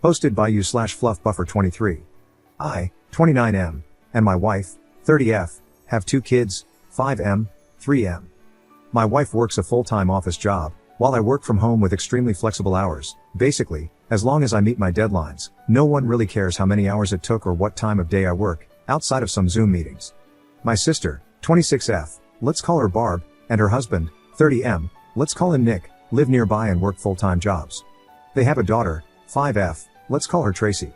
Hosted by you/fluffbuffer23. I, 29M, and my wife, 30F, have 2 kids, 5M, 3M. My wife works a full-time office job, while I work from home with extremely flexible hours. Basically, as long as I meet my deadlines, no one really cares how many hours it took or what time of day I work, outside of some Zoom meetings. My sister, 26F, let's call her Barb, and her husband, 30M, let's call him Nick, live nearby and work full-time jobs. They have a daughter, 5F, let's call her Tracy.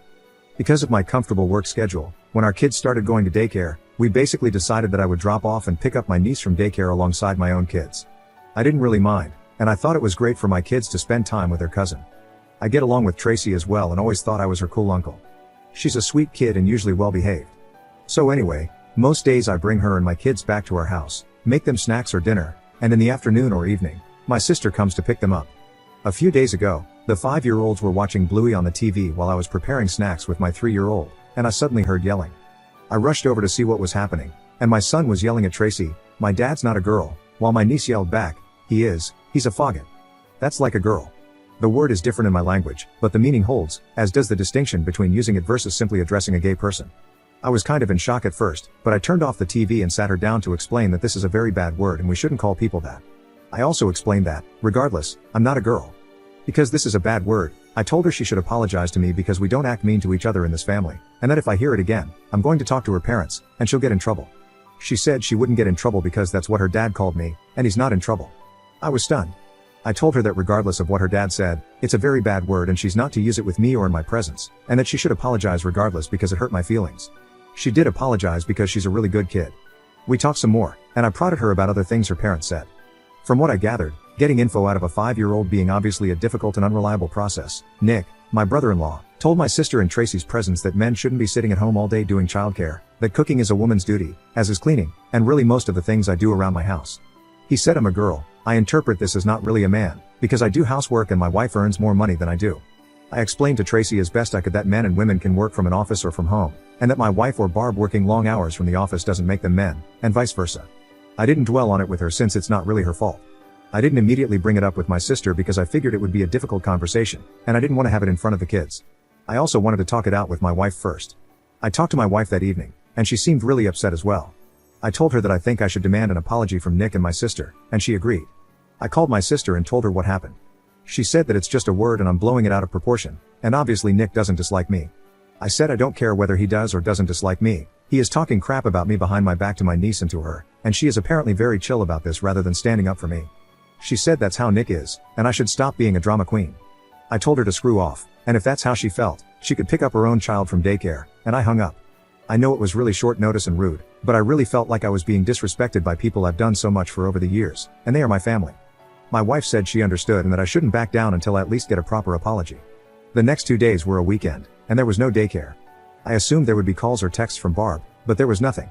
Because of my comfortable work schedule, when our kids started going to daycare, we basically decided that I would drop off and pick up my niece from daycare alongside my own kids. I didn't really mind, and I thought it was great for my kids to spend time with their cousin. I get along with Tracy as well and always thought I was her cool uncle. She's a sweet kid and usually well behaved. So anyway, most days I bring her and my kids back to our house, make them snacks or dinner, and in the afternoon or evening, my sister comes to pick them up. A few days ago, the 5-year-olds were watching Bluey on the TV while I was preparing snacks with my 3-year-old, and I suddenly heard yelling. I rushed over to see what was happening, and my son was yelling at Tracy, "My dad's not a girl," while my niece yelled back, he's a faggot. That's like a girl. The word is different in my language, but the meaning holds, as does the distinction between using it versus simply addressing a gay person. I was kind of in shock at first, but I turned off the TV and sat her down to explain that this is a very bad word and we shouldn't call people that. I also explained that, regardless, I'm not a girl. Because this is a bad word, I told her she should apologize to me because we don't act mean to each other in this family, and that if I hear it again, I'm going to talk to her parents, and she'll get in trouble. She said she wouldn't get in trouble because that's what her dad called me, and he's not in trouble. I was stunned. I told her that regardless of what her dad said, it's a very bad word and she's not to use it with me or in my presence, and that she should apologize regardless because it hurt my feelings. She did apologize because she's a really good kid. We talked some more, and I prodded her about other things her parents said. From what I gathered, getting info out of a 5-year-old being obviously a difficult and unreliable process, Nick, my brother-in-law, told my sister in Tracy's presence that men shouldn't be sitting at home all day doing childcare, that cooking is a woman's duty, as is cleaning, and really most of the things I do around my house. He said I'm a girl. I interpret this as not really a man, because I do housework and my wife earns more money than I do. I explained to Tracy as best I could that men and women can work from an office or from home, and that my wife or Barb working long hours from the office doesn't make them men, and vice versa. I didn't dwell on it with her since it's not really her fault. I didn't immediately bring it up with my sister because I figured it would be a difficult conversation, and I didn't want to have it in front of the kids. I also wanted to talk it out with my wife first. I talked to my wife that evening, and she seemed really upset as well. I told her that I think I should demand an apology from Nick and my sister, and she agreed. I called my sister and told her what happened. She said that it's just a word and I'm blowing it out of proportion, and obviously Nick doesn't dislike me. I said I don't care whether he does or doesn't dislike me, he is talking crap about me behind my back to my niece and to her, and she is apparently very chill about this rather than standing up for me. She said that's how Nick is, and I should stop being a drama queen. I told her to screw off, and if that's how she felt, she could pick up her own child from daycare, and I hung up. I know it was really short notice and rude, but I really felt like I was being disrespected by people I've done so much for over the years, and they are my family. My wife said she understood and that I shouldn't back down until I at least get a proper apology. The next 2 days were a weekend, and there was no daycare. I assumed there would be calls or texts from Barb, but there was nothing.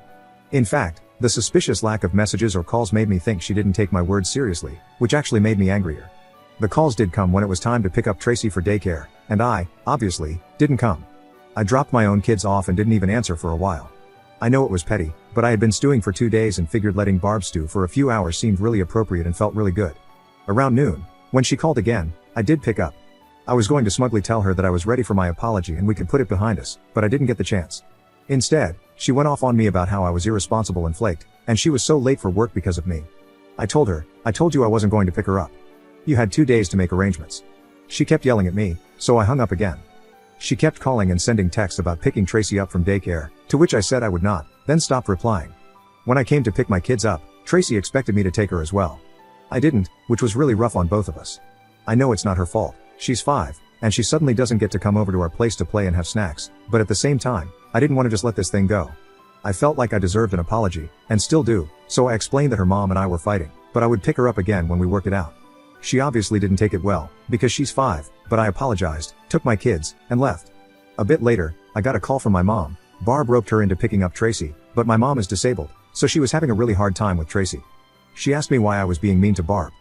In fact, the suspicious lack of messages or calls made me think she didn't take my words seriously, which actually made me angrier. The calls did come when it was time to pick up Tracy for daycare, and I, obviously, didn't come. I dropped my own kids off and didn't even answer for a while. I know it was petty, but I had been stewing for 2 days and figured letting Barb stew for a few hours seemed really appropriate and felt really good. Around noon, when she called again, I did pick up. I was going to smugly tell her that I was ready for my apology and we could put it behind us, but I didn't get the chance. Instead, she went off on me about how I was irresponsible and flaked, and she was so late for work because of me. I told her, I told you I wasn't going to pick her up. You had 2 days to make arrangements. She kept yelling at me, so I hung up again. She kept calling and sending texts about picking Tracy up from daycare, to which I said I would not, then stopped replying. When I came to pick my kids up, Tracy expected me to take her as well. I didn't, which was really rough on both of us. I know it's not her fault, she's 5, and she suddenly doesn't get to come over to our place to play and have snacks, but at the same time, I didn't want to just let this thing go. I felt like I deserved an apology, and still do, so I explained that her mom and I were fighting, but I would pick her up again when we worked it out. She obviously didn't take it well, because she's 5, but I apologized, took my kids, and left. A bit later, I got a call from my mom. Barb roped her into picking up Tracy, but my mom is disabled, so she was having a really hard time with Tracy. She asked me why I was being mean to Barb.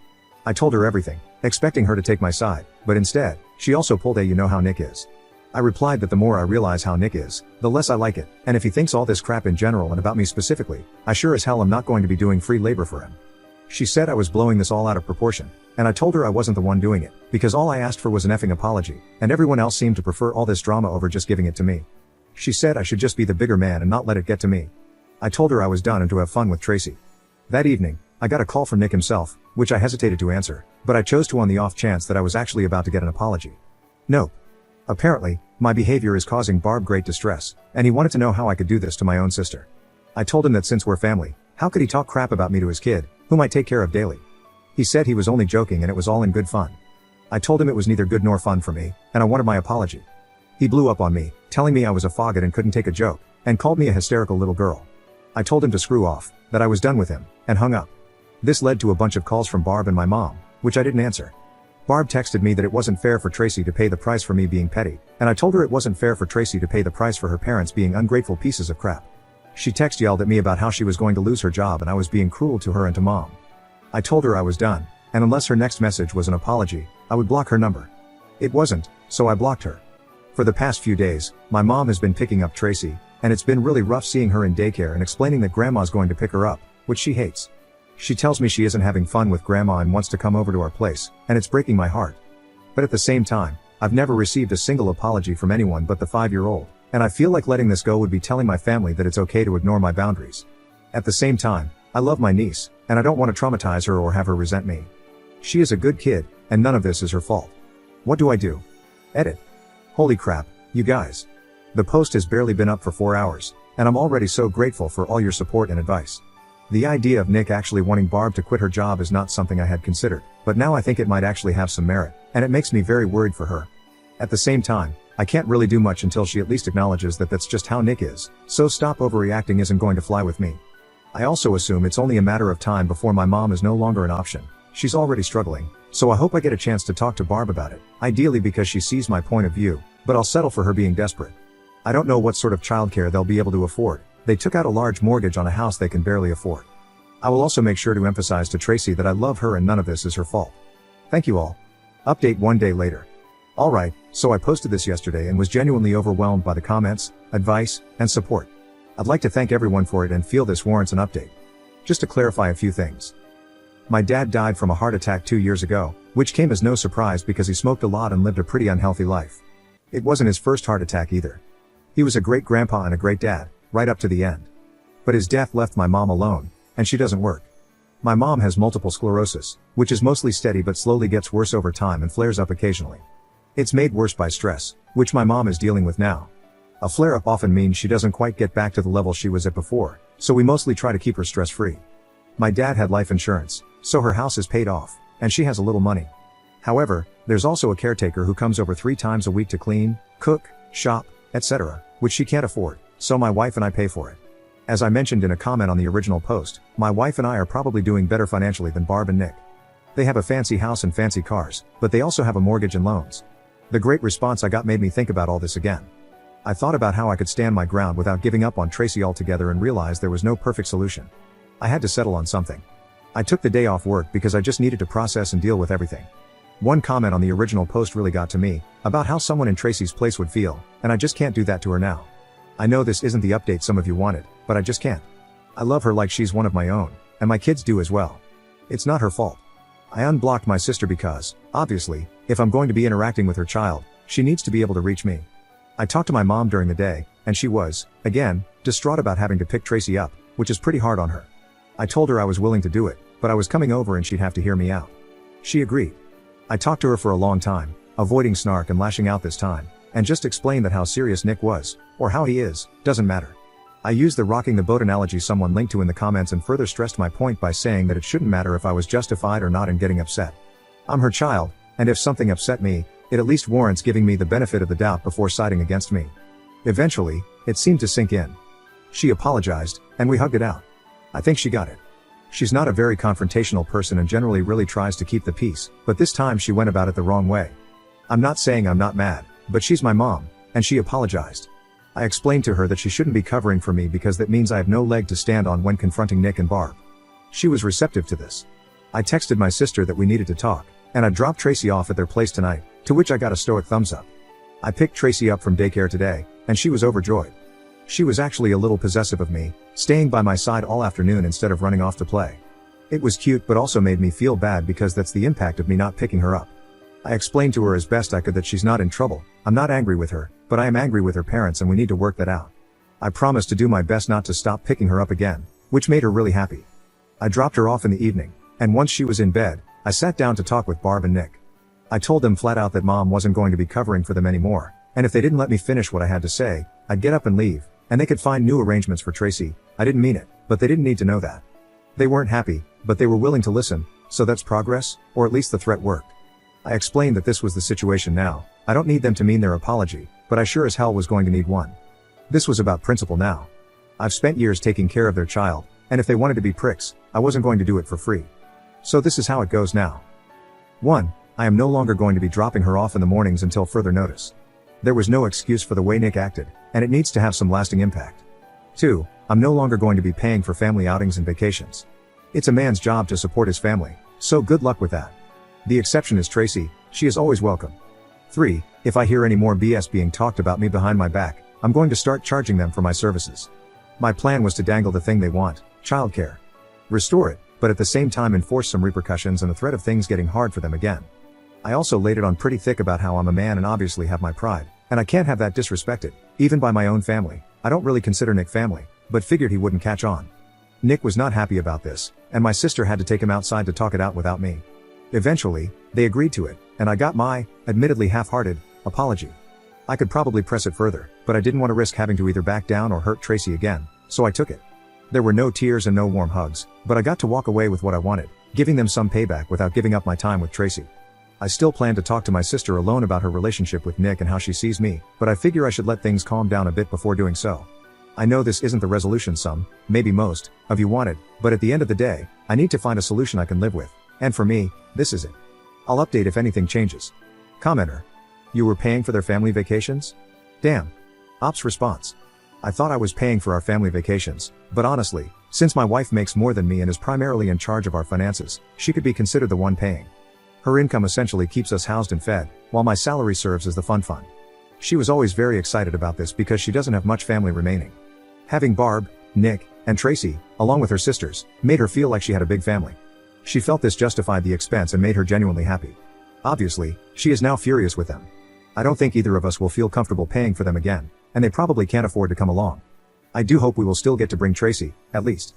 I told her everything, expecting her to take my side, but instead, she also pulled a "you know how Nick is." I replied that the more I realize how Nick is, the less I like it, and if he thinks all this crap in general and about me specifically, I sure as hell am not going to be doing free labor for him. She said I was blowing this all out of proportion, and I told her I wasn't the one doing it, because all I asked for was an effing apology, and everyone else seemed to prefer all this drama over just giving it to me. She said I should just be the bigger man and not let it get to me. I told her I was done and to have fun with Tracy. That evening, I got a call from Nick himself, which I hesitated to answer, but I chose to on the off chance that I was actually about to get an apology. Nope. Apparently, my behavior is causing Barb great distress, and he wanted to know how I could do this to my own sister. I told him that since we're family, how could he talk crap about me to his kid, whom I take care of daily? He said he was only joking and it was all in good fun. I told him it was neither good nor fun for me, and I wanted my apology. He blew up on me, telling me I was a faggot and couldn't take a joke, and called me a hysterical little girl. I told him to screw off, that I was done with him, and hung up. This led to a bunch of calls from Barb and my mom, which I didn't answer. Barb texted me that it wasn't fair for Tracy to pay the price for me being petty, and I told her it wasn't fair for Tracy to pay the price for her parents being ungrateful pieces of crap. She yelled at me about how she was going to lose her job and I was being cruel to her and to mom. I told her I was done, and unless her next message was an apology, I would block her number. It wasn't, so I blocked her. For the past few days, my mom has been picking up Tracy, and it's been really rough seeing her in daycare and explaining that grandma's going to pick her up, which she hates. She tells me she isn't having fun with grandma and wants to come over to our place, and it's breaking my heart. But at the same time, I've never received a single apology from anyone but the 5-year-old, and I feel like letting this go would be telling my family that it's okay to ignore my boundaries. At the same time, I love my niece, and I don't want to traumatize her or have her resent me. She is a good kid, and none of this is her fault. What do I do? Edit. Holy crap, you guys. The post has barely been up for 4 hours, and I'm already so grateful for all your support and advice. The idea of Nick actually wanting Barb to quit her job is not something I had considered, but now I think it might actually have some merit, and it makes me very worried for her. At the same time, I can't really do much until she at least acknowledges that that's just how Nick is, so stop overreacting isn't going to fly with me. I also assume it's only a matter of time before my mom is no longer an option. She's already struggling, so I hope I get a chance to talk to Barb about it, ideally because she sees my point of view, but I'll settle for her being desperate. I don't know what sort of childcare they'll be able to afford. They took out a large mortgage on a house they can barely afford. I will also make sure to emphasize to Tracy that I love her and none of this is her fault. Thank you all. Update 1 day later. Alright, so I posted this yesterday and was genuinely overwhelmed by the comments, advice, and support. I'd like to thank everyone for it and feel this warrants an update. Just to clarify a few things. My dad died from a heart attack 2 years ago, which came as no surprise because he smoked a lot and lived a pretty unhealthy life. It wasn't his first heart attack either. He was a great grandpa and a great dad, right up to the end. But his death left my mom alone, and she doesn't work. My mom has multiple sclerosis, which is mostly steady but slowly gets worse over time and flares up occasionally. It's made worse by stress, which my mom is dealing with now. A flare-up often means she doesn't quite get back to the level she was at before, so we mostly try to keep her stress-free. My dad had life insurance, so her house is paid off, and she has a little money. However, there's also a caretaker who comes over 3 times a week to clean, cook, shop, etc., which she can't afford, so my wife and I pay for it. As I mentioned in a comment on the original post, my wife and I are probably doing better financially than Barb and Nick. They have a fancy house and fancy cars, but they also have a mortgage and loans. The great response I got made me think about all this again. I thought about how I could stand my ground without giving up on Tracy altogether and realized there was no perfect solution. I had to settle on something. I took the day off work because I just needed to process and deal with everything. One comment on the original post really got to me, about how someone in Tracy's place would feel, and I just can't do that to her now. I know this isn't the update some of you wanted, but I just can't. I love her like she's one of my own, and my kids do as well. It's not her fault. I unblocked my sister because, obviously, if I'm going to be interacting with her child, she needs to be able to reach me. I talked to my mom during the day, and she was, again, distraught about having to pick Tracy up, which is pretty hard on her. I told her I was willing to do it, but I was coming over and she'd have to hear me out. She agreed. I talked to her for a long time, avoiding snark and lashing out this time, and just explained that how serious Nick was, or how he is, doesn't matter. I used the rocking the boat analogy someone linked to in the comments and further stressed my point by saying that it shouldn't matter if I was justified or not in getting upset. I'm her child, and if something upset me, it at least warrants giving me the benefit of the doubt before siding against me. Eventually, it seemed to sink in. She apologized, and we hugged it out. I think she got it. She's not a very confrontational person and generally really tries to keep the peace, but this time she went about it the wrong way. I'm not saying I'm not mad, but she's my mom, and she apologized. I explained to her that she shouldn't be covering for me because that means I have no leg to stand on when confronting Nick and Barb. She was receptive to this. I texted my sister that we needed to talk, and I dropped Tracy off at their place tonight, to which I got a stoic thumbs up. I picked Tracy up from daycare today, and she was overjoyed. She was actually a little possessive of me, staying by my side all afternoon instead of running off to play. It was cute but also made me feel bad because that's the impact of me not picking her up. I explained to her as best I could that she's not in trouble. I'm not angry with her, but I am angry with her parents and we need to work that out. I promised to do my best not to stop picking her up again, which made her really happy. I dropped her off in the evening, and once she was in bed, I sat down to talk with Barb and Nick. I told them flat out that Mom wasn't going to be covering for them anymore, and if they didn't let me finish what I had to say, I'd get up and leave, and they could find new arrangements for Tracy. I didn't mean it, but they didn't need to know that. They weren't happy, but they were willing to listen, so that's progress, or at least the threat worked. I explained that this was the situation now. I don't need them to mean their apology, but I sure as hell was going to need one. This was about principle now. I've spent years taking care of their child, and if they wanted to be pricks, I wasn't going to do it for free. So this is how it goes now. 1. I am no longer going to be dropping her off in the mornings until further notice. There was no excuse for the way Nick acted, and it needs to have some lasting impact. 2. I'm no longer going to be paying for family outings and vacations. It's a man's job to support his family, so good luck with that. The exception is Tracy, she is always welcome. 3. If I hear any more BS being talked about me behind my back, I'm going to start charging them for my services. My plan was to dangle the thing they want, childcare. Restore it, but at the same time enforce some repercussions and the threat of things getting hard for them again. I also laid it on pretty thick about how I'm a man and obviously have my pride, and I can't have that disrespected, even by my own family. I don't really consider Nick family, but figured he wouldn't catch on. Nick was not happy about this, and my sister had to take him outside to talk it out without me. Eventually, they agreed to it, and I got my, admittedly half-hearted, apology. I could probably press it further, but I didn't want to risk having to either back down or hurt Tracy again, so I took it. There were no tears and no warm hugs, but I got to walk away with what I wanted, giving them some payback without giving up my time with Tracy. I still plan to talk to my sister alone about her relationship with Nick and how she sees me, but I figure I should let things calm down a bit before doing so. I know this isn't the resolution some, maybe most, of you wanted, but at the end of the day, I need to find a solution I can live with, and for me, this is it. I'll update if anything changes. Commenter. You were paying for their family vacations? Damn. Ops response. I thought I was paying for our family vacations, but honestly, since my wife makes more than me and is primarily in charge of our finances, she could be considered the one paying. Her income essentially keeps us housed and fed, while my salary serves as the fun fund. She was always very excited about this because she doesn't have much family remaining. Having Barb, Nick, and Tracy, along with her sisters, made her feel like she had a big family. She felt this justified the expense and made her genuinely happy. Obviously, she is now furious with them. I don't think either of us will feel comfortable paying for them again, and they probably can't afford to come along. I do hope we will still get to bring Tracy, at least.